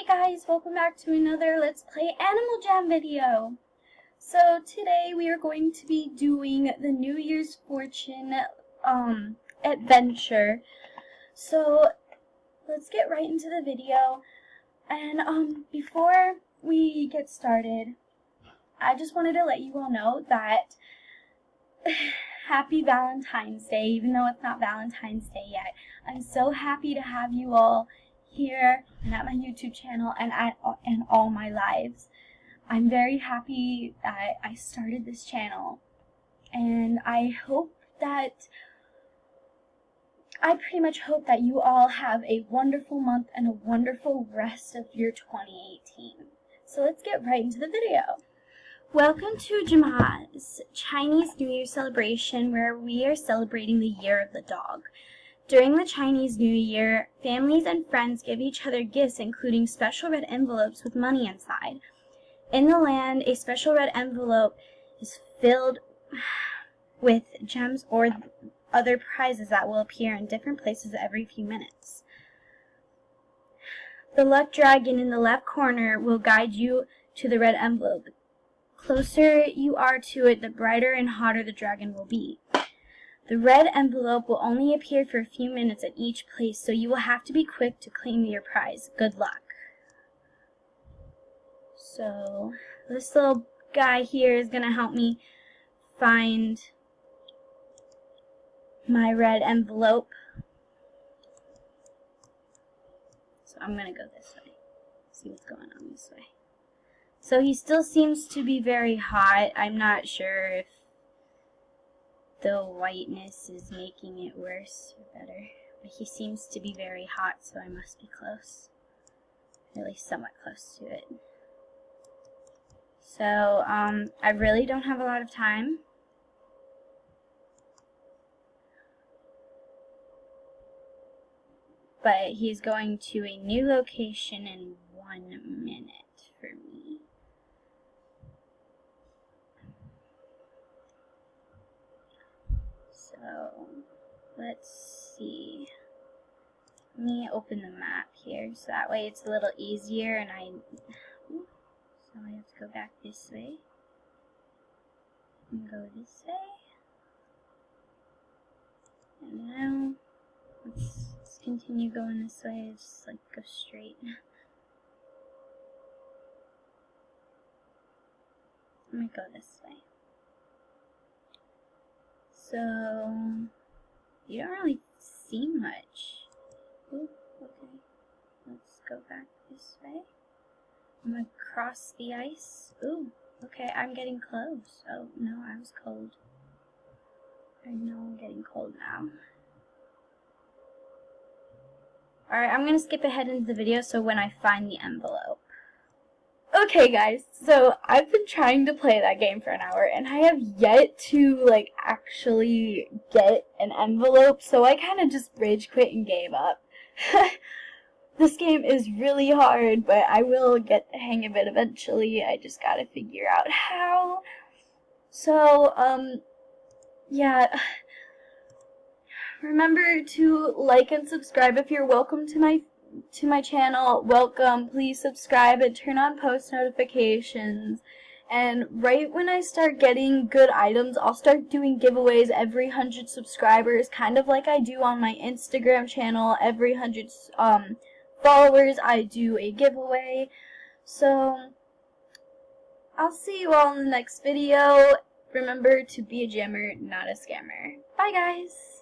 guys, welcome back to another Let's Play Animal Jam video. So today we are going to be doing the New Year's Fortune adventure. So let's get right into the video. And before we get started, I just wanted to let you all know that happy Valentine's Day, even though it's not Valentine's Day yet. I'm so happy to have you all here and at my YouTube channel and in all my lives. I'm very happy that I started this channel, and I pretty much hope that you all have a wonderful month and a wonderful rest of your 2018. So let's get right into the video. Welcome to Jama's Chinese New Year celebration, where we are celebrating the Year of the Dog. During the Chinese New Year, families and friends give each other gifts, including special red envelopes with money inside. In the land, a special red envelope is filled with gems or other prizes that will appear in different places every few minutes. The luck dragon in the left corner will guide you to the red envelope. The closer you are to it, the brighter and hotter the dragon will be. The red envelope will only appear for a few minutes at each place, so you will have to be quick to claim your prize. Good luck. So, this little guy here is going to help me find my red envelope. So, I'm going to go this way. See what's going on this way. So, he still seems to be very hot. I'm not sure if the whiteness is making it worse or better. But he seems to be very hot, so I must be close. At least somewhat close to it. So, I really don't have a lot of time. But he's going to a new location in 1 minute for me. So, let's see. Let me open the map here, so that way it's a little easier, and so I have to go back this way, and go this way, and now, let's continue going this way, just like go straight. Let me go this way. So, you don't really see much. Ooh, okay. Let's go back this way. I'm gonna cross the ice. Ooh, okay, I'm getting close. Oh, no, I was cold. I know I'm getting cold now. Alright, I'm gonna skip ahead into the video so when I find the envelope. Okay guys, so I've been trying to play that game for an hour and I have yet to actually get an envelope, so I kind of just rage quit and gave up. This game is really hard, but I will get the hang of it eventually. I just gotta figure out how. So, yeah. Remember to like and subscribe if you're welcome to my channel. Welcome. Please subscribe and turn on post notifications. And right when I start getting good items, I'll start doing giveaways every 100 subscribers, kind of like I do on my Instagram channel. Every 100 followers, I do a giveaway. So, I'll see you all in the next video. Remember to be a jammer, not a scammer. Bye, guys!